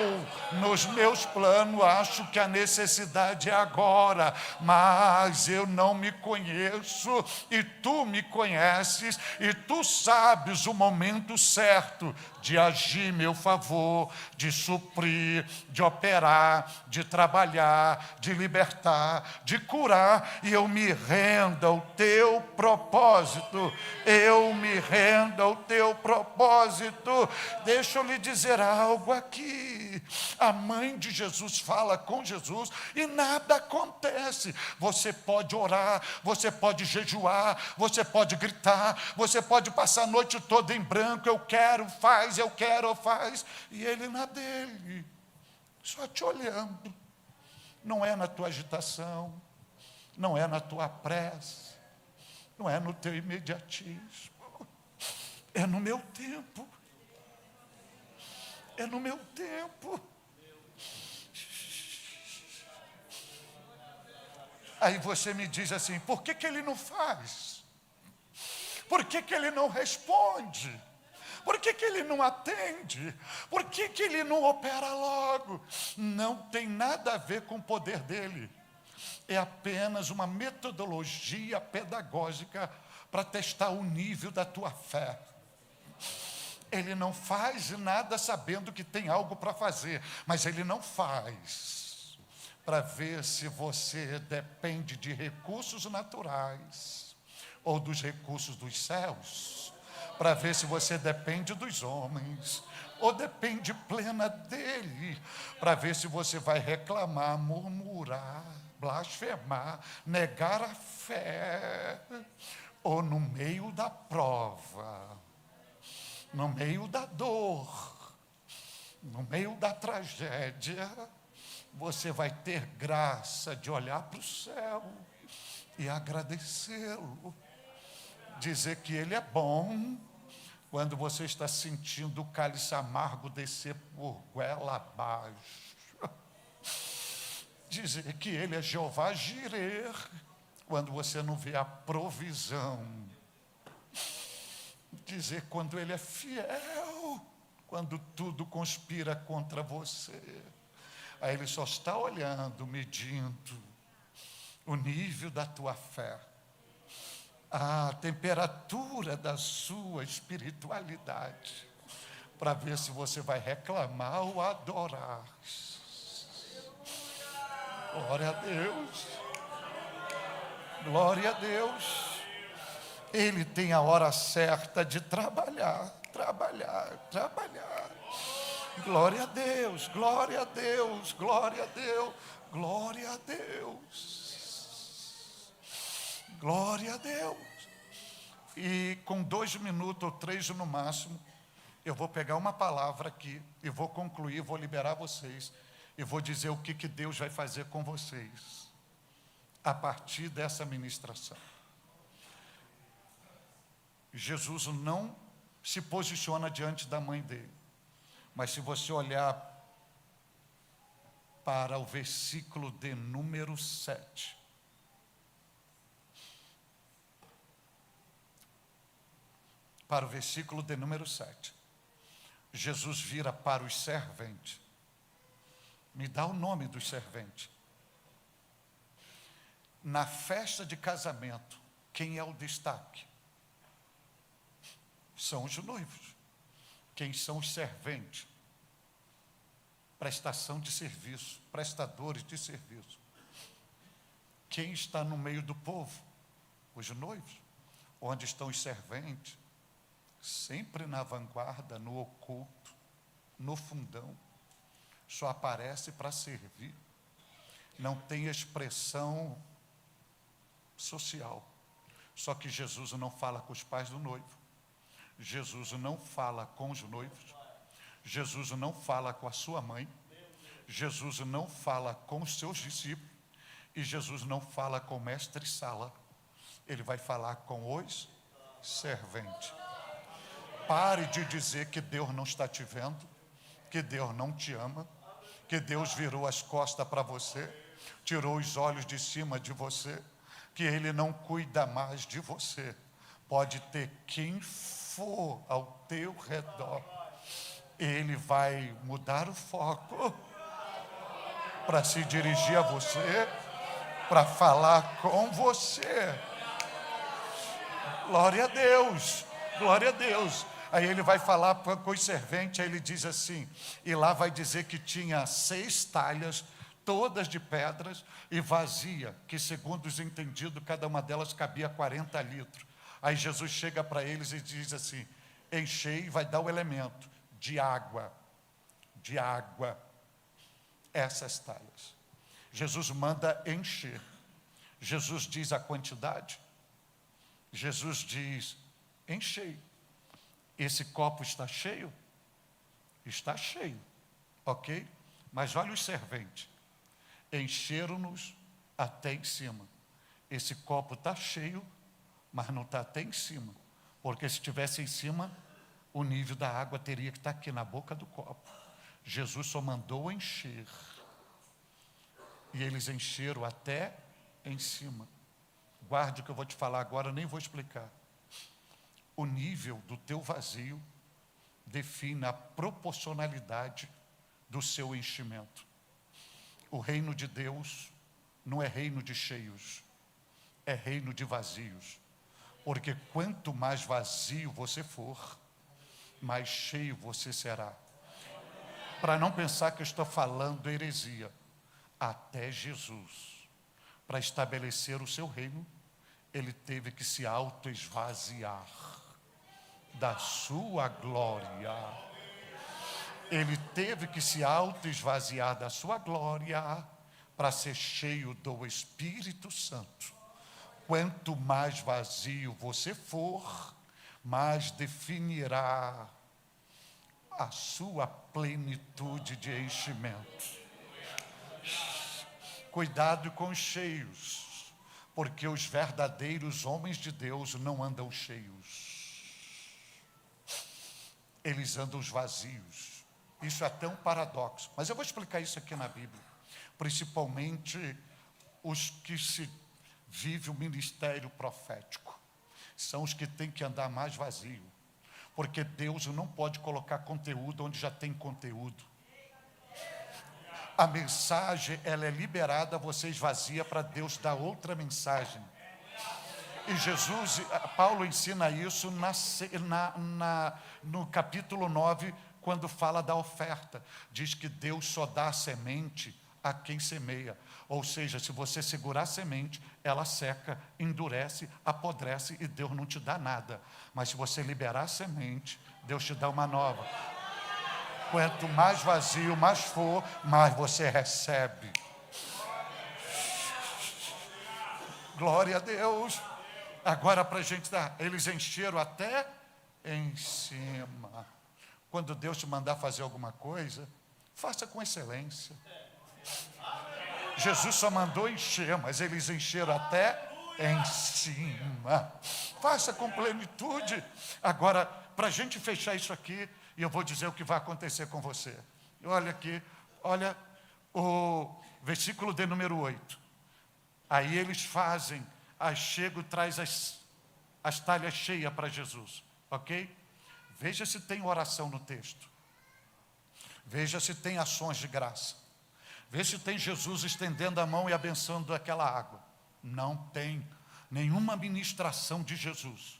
nos meus planos, acho que a necessidade é agora, mas eu não me conheço, e tu me conheces, e tu sabes o momento certo de agir em meu favor, de suprir, de operar, de trabalhar, de libertar, de curar, e eu me rendo ao teu propósito, eu me rendo ao teu propósito. Deixa eu lhe dizer algo aqui. A mãe de Jesus fala com Jesus e nada acontece. Você pode orar, você pode jejuar, você pode gritar, você pode passar a noite toda em branco: eu quero, faz, eu quero, faz. E ele na dele, só te olhando. Não é na tua agitação, não é na tua pressa, não é no teu imediatismo, é no meu tempo. É no meu tempo. Aí você me diz assim: por que ele não faz? Por que ele não responde? Por que ele não atende? Por que ele não opera logo? Não tem nada a ver com o poder dele. É apenas uma metodologia pedagógica para testar o nível da tua fé. Ele não faz nada sabendo que tem algo para fazer, mas ele não faz para ver se você depende de recursos naturais ou dos recursos dos céus, para ver se você depende dos homens ou depende plena dele, para ver se você vai reclamar, murmurar, blasfemar, negar a fé, ou no meio da prova, no meio da dor, no meio da tragédia, você vai ter graça de olhar para o céu e agradecê-lo, dizer que Ele é bom. Quando você está sentindo o cálice amargo descer por goela abaixo, dizer que Ele é Jeová Jireh, quando você não vê a provisão, dizer quando Ele é fiel, quando tudo conspira contra você. Aí Ele só está olhando, medindo o nível da tua fé, a temperatura da sua espiritualidade, para ver se você vai reclamar ou adorar. Glória a Deus, glória a Deus. Ele tem a hora certa de trabalhar. Glória a Deus, glória a Deus, glória a Deus, glória a Deus, glória a Deus. E com 2 minutos ou 3 no máximo, eu vou pegar uma palavra aqui e vou concluir, vou liberar vocês e vou dizer o que Deus vai fazer com vocês a partir dessa ministração. Jesus não se posiciona diante da mãe dele, mas se você olhar para o versículo de número 7, para o versículo de número 7, Jesus vira para os serventes. Me dá o nome dos serventes. Na festa de casamento, quem é o destaque? São os noivos. Quem são os serventes? Prestação de serviço, prestadores de serviço. Quem está no meio do povo? Os noivos. Onde estão os serventes? Sempre na vanguarda, no oculto, no fundão. Só aparece para servir. Não tem expressão social. Só que Jesus não fala com os pais do noivo. Jesus não fala com os noivos. Jesus não fala com a sua mãe. Jesus não fala com os seus discípulos. E Jesus não fala com o mestre-sala. Ele vai falar com os serventes. Pare de dizer que Deus não está te vendo, que Deus não te ama, que Deus virou as costas para você, tirou os olhos de cima de você, que Ele não cuida mais de você. Pode ter quem for ao teu redor, Ele vai mudar o foco para se dirigir a você, para falar com você. Glória a Deus, glória a Deus. Aí ele vai falar com os serventes, aí ele diz assim, e lá vai dizer que tinha 6 talhas, todas de pedras e vazia, que segundo os entendidos, cada uma delas cabia 40 litros. Aí Jesus chega para eles e diz assim, enchei, vai dar o elemento de água, essas talhas. Jesus manda encher. Jesus diz a quantidade. Jesus diz, enchei. Esse copo está cheio? Está cheio, ok? Mas olha os serventes, encheram-nos até em cima. Esse copo está cheio, mas não está até em cima, porque se estivesse em cima, o nível da água teria que estar aqui na boca do copo. Jesus só mandou encher, e eles encheram até em cima. Guarde o que eu vou te falar agora, eu nem vou explicar. O nível do teu vazio define a proporcionalidade do seu enchimento. O reino de Deus não é reino de cheios, é reino de vazios. Porque quanto mais vazio você for, mais cheio você será. Para não pensar que eu estou falando heresia, até Jesus, para estabelecer o seu reino, ele teve que se auto-esvaziar da sua glória. Ele teve que se auto-esvaziar da sua glória para ser cheio do Espírito Santo. Quanto mais vazio você for, mais definirá a sua plenitude de enchimento. Cuidado com os cheios, porque os verdadeiros homens de Deus não andam cheios. Eles andam vazios. Isso é até um paradoxo, mas eu vou explicar isso aqui na Bíblia. Principalmente os que se vivem o ministério profético. São os que têm que andar mais vazio. Porque Deus não pode colocar conteúdo onde já tem conteúdo. A mensagem, ela é liberada, você esvazia para Deus dar outra mensagem. E Jesus, Paulo ensina isso no capítulo 9, quando fala da oferta. Diz que Deus só dá a semente a quem semeia. Ou seja, se você segurar a semente, ela seca, endurece, apodrece e Deus não te dá nada. Mas se você liberar a semente, Deus te dá uma nova. Quanto mais vazio, mais for, mais você recebe. Glória a Deus. Agora para a gente dar, eles encheram até em cima. Quando Deus te mandar fazer alguma coisa, faça com excelência. Jesus só mandou encher, mas eles encheram até em cima. Faça com plenitude. Agora, para a gente fechar isso aqui, e eu vou dizer o que vai acontecer com você. Olha aqui, olha o versículo de número 8. Aí eles fazem, chego, traz as talhas cheias para Jesus, ok? Veja se tem oração no texto. Veja se tem ações de graça. Veja se tem Jesus estendendo a mão e abençoando aquela água. Não tem nenhuma ministração de Jesus.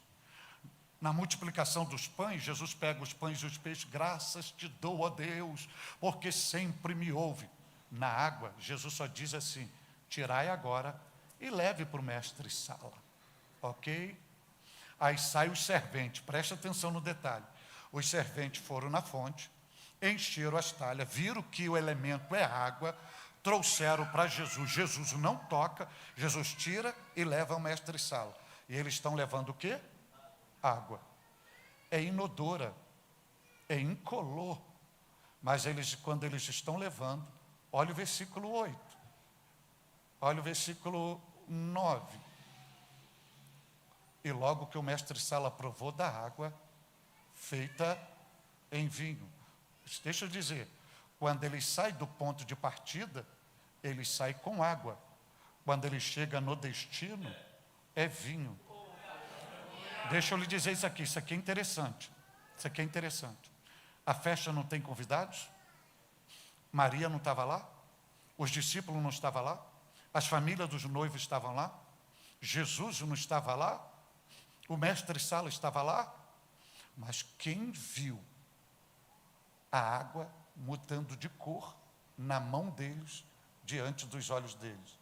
Na multiplicação dos pães, Jesus pega os pães e os peixes, graças te dou a Deus, porque sempre me ouve. Na água, Jesus só diz assim, tirai agora e leve para o mestre-sala, ok? Aí sai os serventes, presta atenção no detalhe. Os serventes foram na fonte, encheram as talhas, viram que o elemento é água, trouxeram para Jesus. Jesus não toca, Jesus tira e leva ao mestre-sala. E eles estão levando o quê? Água. É inodora, é incolor. Mas quando eles estão levando, olha o versículo 8. Olha o versículo 9. E logo que o mestre-sala provou da água, feita em vinho. Deixa eu dizer, quando ele sai do ponto de partida, ele sai com água. Quando ele chega no destino, é vinho. Deixa eu lhe dizer isso aqui é interessante. Isso aqui é interessante. A festa não tem convidados? Maria não estava lá? Os discípulos não estavam lá? As famílias dos noivos estavam lá? Jesus não estava lá? O mestre-sala estava lá? Mas quem viu a água mudando de cor na mão deles, diante dos olhos deles?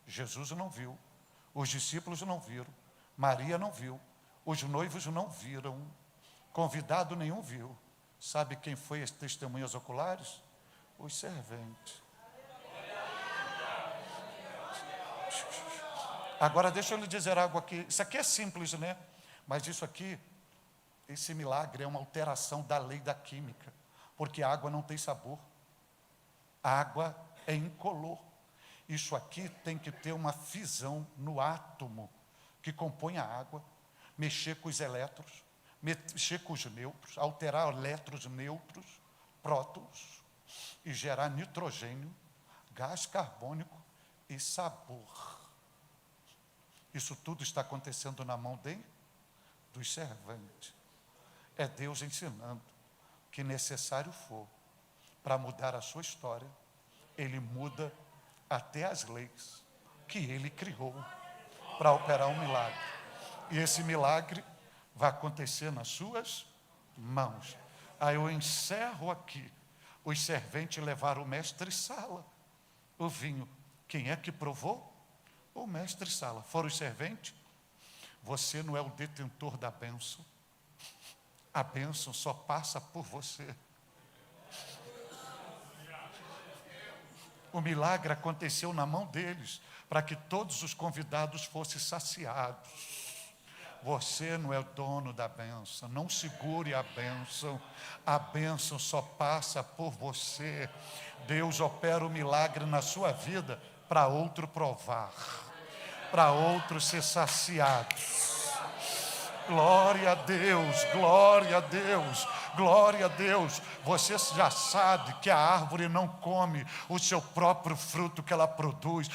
Jesus não viu, os discípulos não viram, Maria não viu, os noivos não viram, convidado nenhum viu. Sabe quem foi as testemunhas oculares? Os serventes. Agora deixa eu lhe dizer algo aqui. Isso aqui é simples, né? Mas isso aqui, esse milagre é uma alteração da lei da química. Porque a água não tem sabor. A água é incolor. Isso aqui tem que ter uma fisão no átomo que compõe a água, mexer com os elétrons, mexer com os nêutrons, alterar elétrons, nêutrons, prótons e gerar nitrogênio, gás carbônico e sabor. Isso tudo está acontecendo na mão dos serventes. É Deus ensinando que necessário for para mudar a sua história, Ele muda até as leis que Ele criou para operar um milagre. E esse milagre vai acontecer nas suas mãos. Aí eu encerro aqui. Os serventes levaram o mestre-sala, o vinho. Quem é que provou? O mestre-sala. Foram os serventes? Você não é o detentor da bênção. A bênção só passa por você. O milagre aconteceu na mão deles, para que todos os convidados fossem saciados. Você não é o dono da bênção, não segure a bênção só passa por você. Deus opera o milagre na sua vida para outro provar, para outro ser saciado. Glória a Deus, glória a Deus, glória a Deus. Você já sabe que a árvore não come o seu próprio fruto que ela produz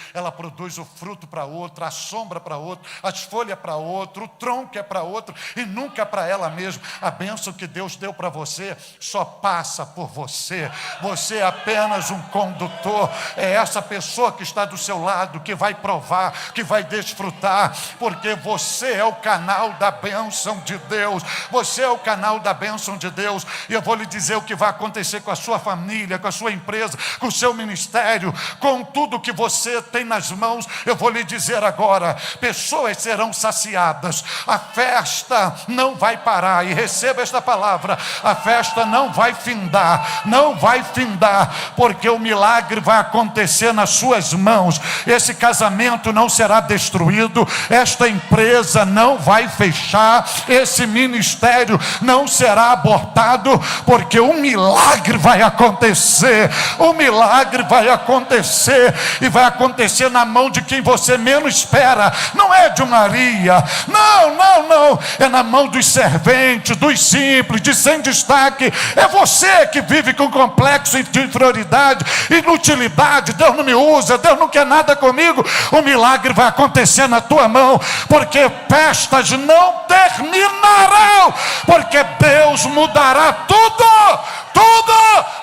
o fruto para outro, a sombra para outro, as folhas para outro, o tronco é para outro e nunca para ela mesma. A bênção que Deus deu para você só passa por você. Você é apenas um condutor. É essa pessoa que está do seu lado que vai provar, que vai desfrutar, porque você é o canal da bênção de Deus. Você é o canal da bênção de Deus. Deus. E eu vou lhe dizer o que vai acontecer com a sua família, com a sua empresa, com o seu ministério, com tudo que você tem nas mãos. Eu vou lhe dizer agora, pessoas serão saciadas. A festa não vai parar. E receba esta palavra, a festa não vai findar, não vai findar, porque o milagre vai acontecer nas suas mãos. Esse casamento não será destruído, esta empresa não vai fechar, esse ministério não será abortado, porque o milagre vai acontecer. O milagre vai acontecer, e vai acontecer na mão de quem você menos espera. Não é de Maria, não, é na mão dos serventes, dos simples, de sem destaque. É você que vive com complexo de inferioridade, inutilidade. Deus não me usa, Deus não quer nada comigo. O milagre vai acontecer na tua mão, porque festas não terminarão, porque Deus mudará tudo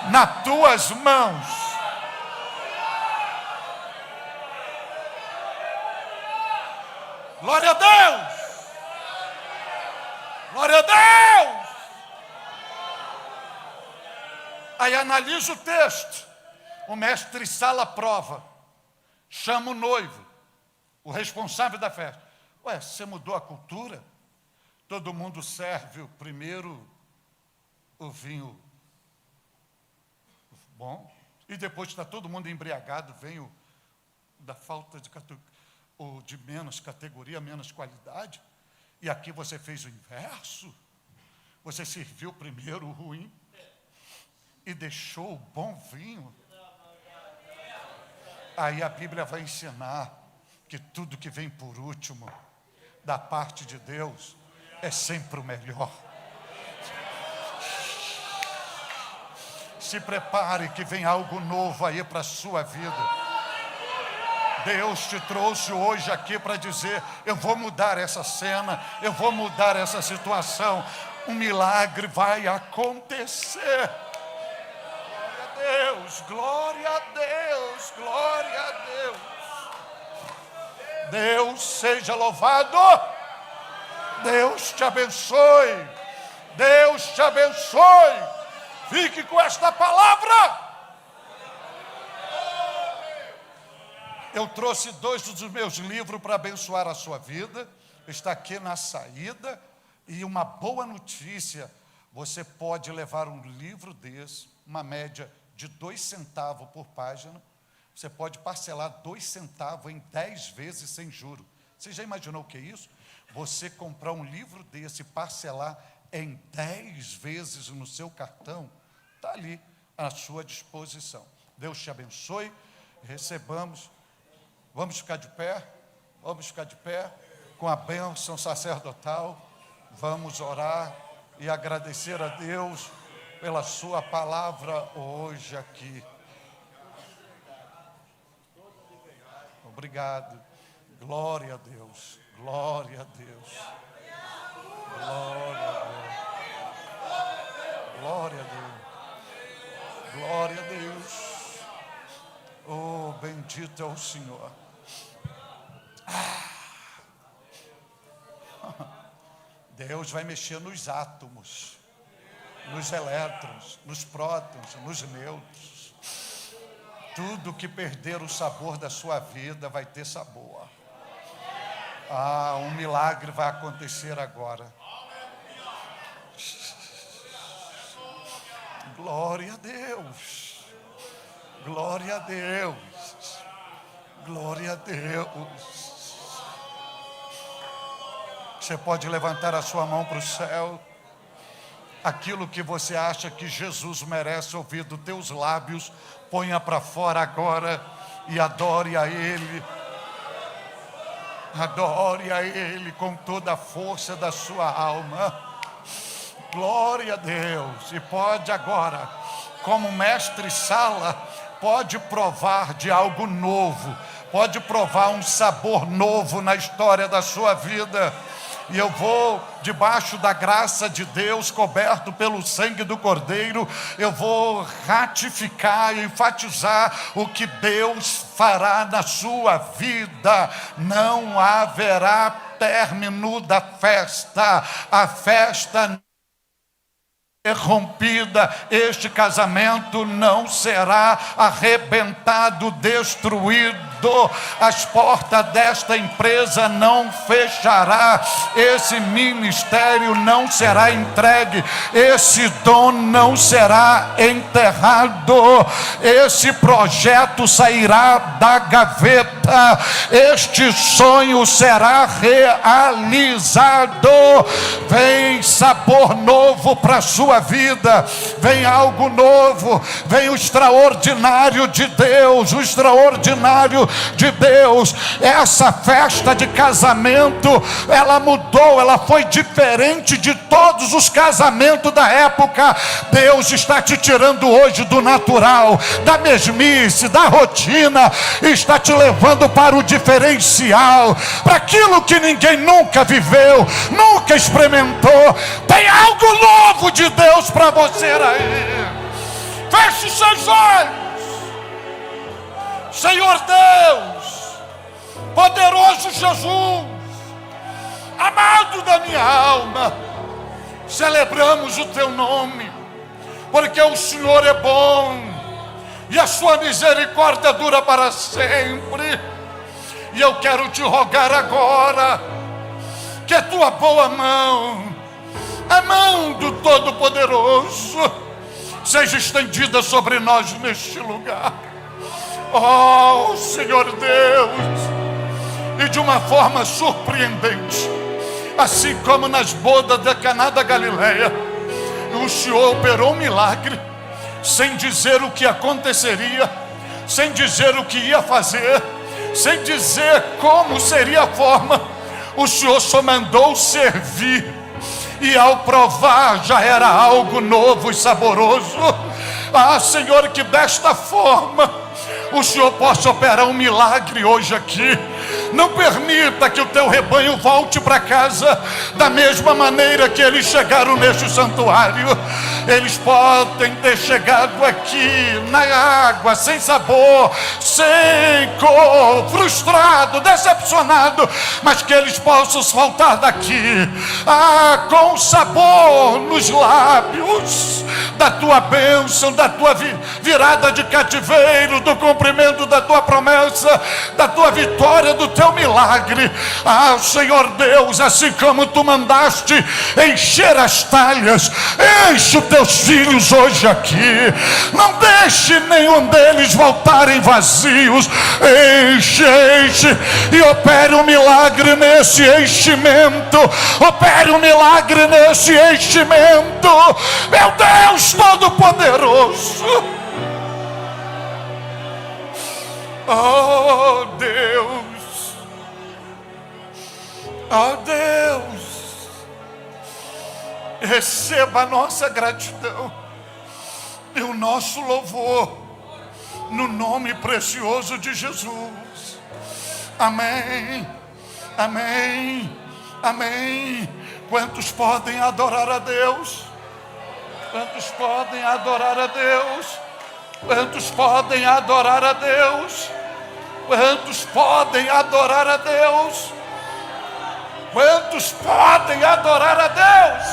nas tuas mãos. Glória a Deus! Glória a Deus! Aí analisa o texto. O mestre Sala prova, chama o noivo, o responsável da festa. Ué, você mudou a cultura? Todo mundo serve primeiro o vinho bom, e depois está todo mundo embriagado, vem o da falta de menos categoria, menos qualidade. E aqui você fez o inverso. Você serviu primeiro o ruim e deixou o bom vinho. Aí a Bíblia vai ensinar que tudo que vem por último, da parte de Deus, é sempre o melhor. Se prepare que vem algo novo aí para a sua vida. Deus te trouxe hoje aqui para dizer: eu vou mudar essa cena, eu vou mudar essa situação. Um milagre vai acontecer. Glória a Deus, glória a Deus. Deus seja louvado. Deus te abençoe. Deus te abençoe. Fique com esta palavra. Eu trouxe 2 dos meus livros para abençoar a sua vida. Está aqui na saída. E uma boa notícia: você pode levar um livro desse, uma média de 2 centavos por página. Você pode parcelar 2 centavos em 10 vezes sem juro. Você já imaginou o que é isso? Você comprar um livro desse e parcelar em 10 vezes no seu cartão, está ali à sua disposição. Deus te abençoe. Recebamos. Vamos ficar de pé? Vamos ficar de pé com a bênção sacerdotal. Vamos orar e agradecer a Deus pela sua palavra hoje aqui. Obrigado. Glória a Deus. Glória a Deus. Glória a Deus. Glória a Deus. Glória a Deus. Oh, bendito é o Senhor. Deus vai mexer nos átomos, nos elétrons, nos prótons, nos nêutrons. Tudo que perder o sabor da sua vida vai ter sabor. Um milagre vai acontecer agora. Glória a Deus. Glória a Deus. Glória a Deus. Você pode levantar a sua mão para o céu. Aquilo que você acha que Jesus merece ouvir dos teus lábios, ponha para fora agora e adore a Ele. Adore a Ele com toda a força da sua alma. Glória a Deus. E pode agora, como mestre Sala, pode provar de algo novo. Pode provar um sabor novo na história da sua vida. E eu vou, debaixo da graça de Deus, coberto pelo sangue do Cordeiro, eu vou ratificar e enfatizar o que Deus fará na sua vida. Não haverá término da festa. A festa rompida, este casamento não será arrebentado, destruído, as portas desta empresa não fechará, esse ministério não será entregue, esse dom não será enterrado, esse projeto sairá da gaveta, este sonho será realizado. Vem sabor novo para a sua vida, vem algo novo, vem o extraordinário de Deus, o extraordinário de Deus. Essa festa de casamento, ela mudou, ela foi diferente de todos os casamentos da época. Deus está te tirando hoje do natural, da mesmice, da rotina, está te levando para o diferencial, para aquilo que ninguém nunca viveu, nunca experimentou. Tem algo novo de Deus para você aí. Feche os seus olhos. Senhor Deus, poderoso Jesus, amado da minha alma, celebramos o teu nome, porque o Senhor é bom e a sua misericórdia dura para sempre. E eu quero te rogar agora que a tua boa mão, a mão do Todo-Poderoso, seja estendida sobre nós neste lugar. Oh, Senhor Deus, e de uma forma surpreendente, assim como nas bodas de Caná da Galileia, o Senhor operou um milagre, sem dizer o que aconteceria, sem dizer o que ia fazer, sem dizer como seria a forma. O Senhor só mandou servir, e ao provar já era algo novo e saboroso. Ah, Senhor, que desta forma o Senhor possa operar um milagre hoje aqui. Não permita que o teu rebanho volte para casa da mesma maneira que eles chegaram neste santuário. Eles podem ter chegado aqui na água, sem sabor, sem cor, frustrado, decepcionado, mas que eles possam voltar daqui com sabor nos lábios da tua bênção, da tua virada de cativeiro, do cumprimento da tua promessa, da tua vitória, do teu milagre. Ah, Senhor Deus, assim como tu mandaste encher as talhas, enche os teus filhos hoje aqui. Não deixe nenhum deles voltarem vazios. Enche e opere um milagre nesse enchimento. Opere um milagre nesse enchimento. Meu Deus Todo-Poderoso. Oh Deus, oh Deus, receba a nossa gratidão e o nosso louvor, no nome precioso de Jesus. Amém, amém, amém. Quantos podem adorar a Deus? Quantos podem adorar a Deus? Quantos podem adorar a Deus? Quantos podem adorar a Deus? Quantos podem adorar a Deus?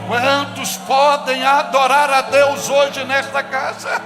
Quantos podem adorar a Deus hoje nesta casa?